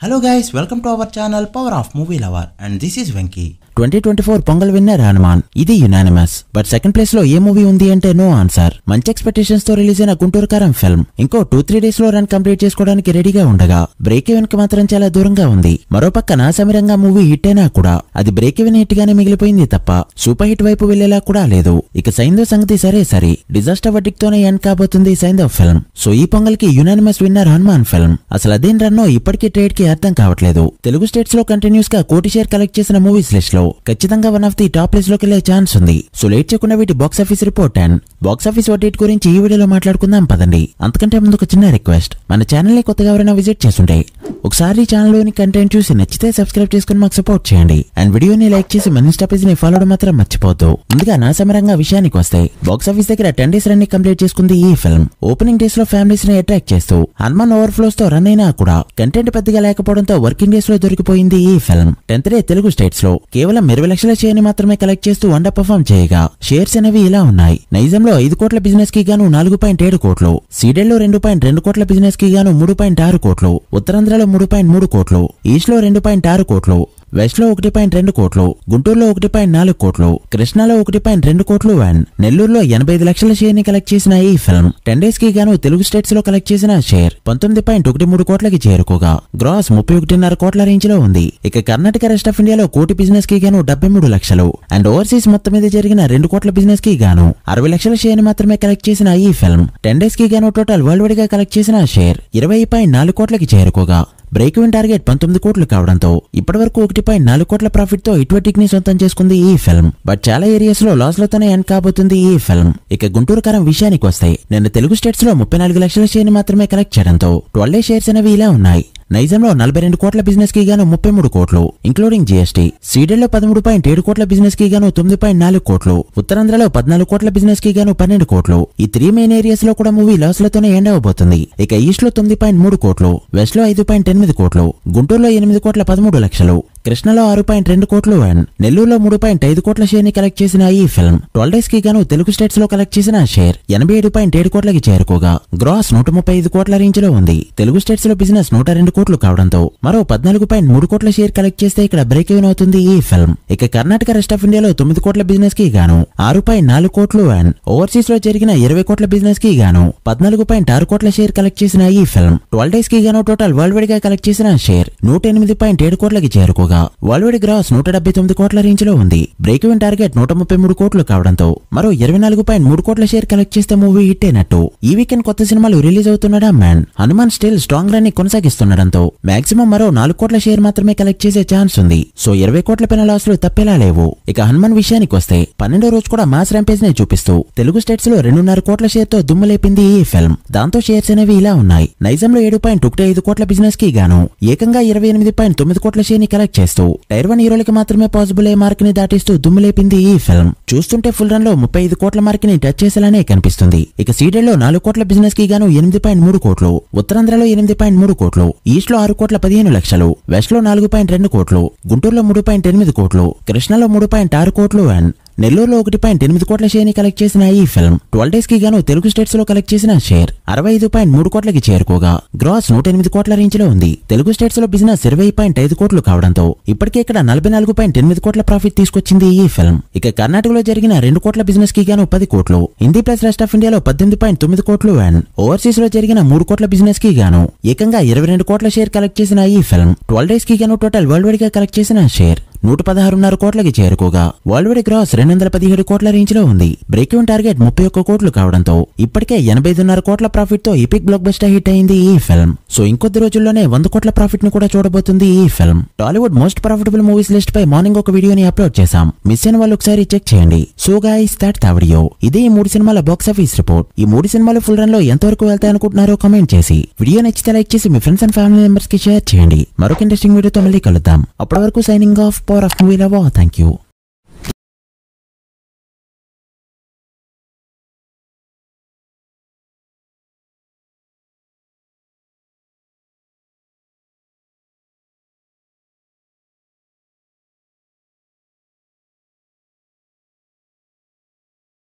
Hello guys, welcome to our channel Power of Movie Lover and this is Venki. 2024 pongal winner Hanuman ఇది unanimous. But second place లో ఏ movie ఉంది అంటే no answer. మంచి expectations తో release అయిన గుంటూరు కారం ఫిల్మ్ ఇంకో 2-3 డేస్ లో రన్ కంప్లీట్ చేసుకోవడానికి రెడీగా ఉండగా బ్రేక్ ఈవెన్ కి మాత్రం చాలా దూరంగా ఉంది. మరోపక్క నా సమీరంగా మూవీ హిట్ అయినా కూడా అది బ్రేక్ ఈవెన్ హిట్ గానే మిగిలిపోయింది తప్ప సూపర్ హిట్ వైపు వెళ్లేలా కూడా లేదు. ఇక సైందో సంగతి సరే డిజాస్టర్ వర్డిక్ట్ తోనే ఎండ్ కాబోతుంది సైందో ఫిల్మ్. సో ఈ పొంగల్ కి యునానిమస్ విన్నర్ హనుమాన్ ఫిల్మ్. అసలు అదేం రన్నో ఇప్పటికీ ట్రేడ్ కి అర్థం కావట్లేదు. తెలుగు స్టేట్స్ లో కంటిన్యూస్ గా 1 కోటి షేర్ కలెక్ట్ చేసిన మూవీస్ లిస్ట్ లో ఖచ్చితంగా one of the top list లోకి వెళ్లే ఛాన్స్ ఉంది. సో లేట్ చేయకుండా వీటి box office report and box office verdict గురించి ఈ వీడియోలో మాట్లాడుకుందాం పదండి. అంతకంటే ముందు ఒక చిన్న రిక్వెస్ట్, మన ఛానల్ ని కొత్తగా ఎవరైనా విజిట్ చేస్తుంటే ఒకసారి ఛానల్ లోని కంటెంట్ చూసి నచ్చితే సబ్స్క్రైబ్ చేసుకుని మాకు సపోర్ట్ చేయండి. అండ్ వీడియోని లైక్ చేసి మన ఇన్స్టా పేజ్ ని ఫాలో మాత్రం మర్చిపోవద్దు. ముందుగా నా సమరంగా విషయానికి వస్తే బాక్స్ ఆఫీస్ దగ్గర 10 డేస్ రన్ ని కంప్లీట్ చేసుకుంది ఈ ఫిల్మ్. ఓపెనింగ్ డేస్ లో ఫ్యామిలీస్ ని అట్రాక్ట్ చేస్తూ హనుమాన్ ఓవర్ ఫ్లోస్ తో రన్ అయినా కూడా కంటెంట్ పెద్దగా లేకపోవడంతో వర్కింగ్ డేస్ లో దొరికిపోయింది ఈ film. 10th day Telugu states లో కేవలం 20 లక్షల షేర్ ని మాత్రమే కలెక్ట్ చేస్తూ అండర్ పర్ఫార్మ్ చేయగా షేర్స్ అనేవి ఇలా ఉన్నాయి. నైజంలో 5 కోట్ల బిజినెస్ కి గాను 4.7 కోట్లు, సీడెల్ లో 2.2 కోట్ల బిజినెస్ కి గాను 3.6 కోట్లు, ఉత్తరాంధ్రలో 3.3 కోట్లు, ఈస్ట్ లో 2.6 కోట్లు, వెస్ట్ లో 1.2 కోట్లు, గుంటూరులో 1.4 కోట్లు, కృష్ణాలో 1.2 కోట్లు అండ్ నెల్లూరులో 85 లక్షల షేర్ ని కలెక్ట్ చేసిన ఈ ఫిల్మ్ 10 డేస్ కి గాను తెలుగు స్టేట్స్ లో కలెక్ట్ చేసిన షేర్ 19.13 కోట్లకి చేరుకోగా గ్రాస్ 31.5 కోట్ల రేంజ్ లో ఉంది. ఇక కర్ణాటక రెస్ట్ ఆఫ్ ఇండియాలో 1 కోటి బిజినెస్ కి గాను 73 లక్షలు అండ్ ఓవర్సీస్ మొత్తం మీద జరిగిన 2 కోట్ల బిజినెస్ కి గాను 60 లక్షల షేర్ ని మాత్రమే కలెక్ట్ చేసిన ఈ ఫిల్మ్ 10 డేస్ కి గాను టోటల్ వరల్డ్ వైడ్ గా కలెక్ట్ చేసిన షేర్ 20.4 కోట్లకి చేరుకోగా బ్రేక్ ఈవెన్ టార్గెట్ 19 కోట్లు కావడంతో ఇప్పటివరకు 1.4 కోట్ల ప్రాఫిట్ తో ఇటువటిక్ ని సొంతం చేసుకుంది ఈ ఫిల్మ్. బట్ చాలా ఏరియాస్ లో లాస్ లతోనే ఎండ్ కాబోతుంది ఈ ఫిల్మ్. ఇక గుంటూరు కారం విషయానికి వస్తే నిన్న తెలుగు స్టేట్స్ లో 34 లక్షల షేర్ ని మాత్రమే కలెక్ట్ చేయడంతో 12 డే షేర్స్ అనేవి ఇలా ఉన్నాయి. నైజంలో 42 కోట్ల బిజినెస్ కి గాను 33 కోట్లు ఇంక్లూడింగ్ జీఎస్టీ, సీడెల్ లో 13.7 కోట్ల బిజినెస్ కి గాను 9.4 కోట్లు, ఉత్తరాంధ్రలో 14 కోట్ల బిజినెస్ కి గాను 12 కోట్లు. ఈ 3 మెయిన్ ఏరియాస్ లో కూడా మూవీ లాస్ లతోనే ఎండ్ అవబోతుంది. ఇక ఈస్ట్ లో 9.3 కోట్లు, వెస్ట్ లో 5.8 కోట్లు, గుంటూరులో 8 కోట్ల 13 లక్షలు, కృష్ణలో 6.2 కోట్లు అండ్ నెల్లూరులో 3.5 కోట్ల షేర్ ని కలెక్ట్ చేసిన ఈ ఫిల్మ్ 12 డేస్ కి గాను తెలుగు స్టేట్స్ లో కలెక్ట్ చేసిన షేర్ 87.7 కోట్లకి చేరుకోగా గ్రాస్ 135 కోట్ల రేంజ్ లో ఉంది. తెలుగు స్టేట్స్ లో బిజినెస్ 102 కోట్లు కావడంతో మరో 14.3 కోట్ల షేర్ కలెక్ట్ చేస్తే ఇక్కడ బ్రేక్ ఈవెన్ అవుతుంది ఈ ఫిల్మ్. ఇక కర్ణాటక రెస్ట్ ఆఫ్ ఇండియాలో 9 కోట్ల బిజినెస్ కి గాను 6.4 కోట్లు అండ్ ఓవర్సీస్ లో జరిగిన 20 కోట్ల బిజినెస్ కి గాను 14.6 కోట్ల షేర్ కలెక్ట్ చేసిన ఈ ఫిల్మ్ 12 డేస్ కి గాను టోటల్ వరల్డ్ వైడ్ గా కలెక్ట్ చేసిన షేర్ 108.7 కోట్లకి చేరుకోగా వరల్డ్ వైడ్ గ్రాస్ 179 కోట్ల రేంజ్ లో ఉంది. బ్రేక్ ఈవెన్ టార్గెట్ 133 కోట్లు కావడంతో మరో 24.3 కోట్ల షేర్ కలెక్ట్ చేస్తే మూవీ హిట్ అయినట్టు. ఈ వీకెండ్ కొత్త సినిమాలు రిలీజ్ అవుతున్నాడా మ్యాన్. హనుమాన్ స్టిల్ స్ట్రాంగ్ రన్ ని కొనసాగిస్తుండడంతో మాక్సిమం మరో 4 కోట్ల షేర్ మాత్రమే కలెక్ట్ చేసే ఛాన్స్ ఉంది. సో 20 కోట్ల పైన లాస్ లు తప్పేలా లేవు. ఇక హనుమాన్ విషయానికి వస్తే 12వ రోజు కూడా మాస్ ర్యాంపేజ్ ని చూపిస్తూ తెలుగు స్టేట్స్ లో 2.5 కోట్ల షేర్ తో దుమ్ము లేపింది ఈ ఫిల్మ్. దాంతో షేర్స్ అనేవి ఇలా ఉన్నాయి. నైజంలో 7.15 కోట్ల బిజినెస్ కి గాను ఏకంగా 28.9 కోట్ల షేర్ ని కలెక్ట్ చేస్తూ టైర్ 1 హీరోలకి మాత్రమే పాసిబుల్ అయ్యే మార్క్ ని దాటిస్తూ దుమ్ము లేపింది ఈ ఫిల్మ్. చూస్తుంటే ఫుల్ రన్ లో 35 కోట్ల మార్క్ ని టచ్ చేసేలానే కనిపిస్తుంది. ఇక సీడెల్ లో 4 కోట్ల బిజినెస్ కి గాను 8.3 కోట్లు, ఉత్తరాంధ్రలో 8.3 కోట్లు, ఈస్ట్ లో 6 కోట్ల 15 లక్షలు, వెస్ట్ లో 4.2 కోట్లు, గుంటూరులో 3.8 కోట్లు, కృష్ణలో 3.6 కోట్లు అండ్ నెల్లూరులో 1.8 కోట్ల షేర్ ని కలెక్ట్ చేసిన ఈ ఫిల్మ్ 12 డేస్ కి గాను తెలుగు స్టేట్స్ లో కలెక్ట్ చేసిన షేర్ 65.3 కోట్లకి చేరుకోగా గ్రాస్ 108 కోట్ల రేంజ్ లో ఉంది. తెలుగు స్టేట్స్ లో బిజినెస్ 20.5 కోట్లు కావడంతో ఇప్పటికే ఇక్కడ 44.8 కోట్ల ప్రాఫిట్ తీసుకొచ్చింది ఈ ఫిల్మ్. ఇక కర్ణాటకలో జరిగిన 2 కోట్ల బిజినెస్ కి గాను 10 కోట్లు, హిందీ ప్లస్ రెస్ట్ ఆఫ్ ఇండియాలో 18.9 కోట్లు అండ్ ఓవర్సీస్ లో జరిగిన 3 కోట్ల బిజినెస్ కి గాను ఏకంగా 22 కోట్ల షేర్ కలెక్ట్ చేసిన ఈ ఫిల్మ్ 12 డేస్ కి గాను టోటల్ వరల్డ్ వైడ్ గా కలెక్ట్ చేసిన షేర్ 116.5 కోట్లకి చేరుకోగా వరల్డ్ వైడ్ గ్రాస్ 217 కోట్ల రేంజ్ లో ఉంది. బ్రేక్ ఈవెన్ టార్గెట్ 31 కోట్లు కావడంతో ఇప్పటికే 85.5 కోట్ల ప్రాఫిట్ తో ఎపిక్ బ్లాక్ బస్టర్ హిట్ అయింది ఈ ఫిల్మ్. సో ఇంకొద్ది రోజుల్లోనే 100 కోట్ల ప్రాఫిట్ ని కూడా చూడబోతుంది ఈ film. Tollywood most profitable movies list పై మార్నింగ్ ఒక వీడియోని అప్లోడ్ చేశాం. మిస్ అయిన వాళ్ళు ఒకసారి చెక్ చేయండి. So guys that's the video. ఇదే ఈ 3 సినిమాల బాక్స్ ఆఫీస్ రిపోర్ట్. ఈ 3 సినిమాలు ఫుల్ రన్ లో ఎంతవరకు వెళ్తాయి అనుకుంటున్నారో కామెంట్ చేసి వీడియో నచ్చితే లైక్ చేసి మీ ఫ్రెండ్స్ అండ్ ఫ్యామిలీ మెంబర్స్ కి షేర్ చేయండి. మరొక ఇంట్రెస్టింగ్ వీడియోతో మళ్ళీ కలుద్దాం. అప్పటి వరకు signing off. Power of movie lover. Thank you.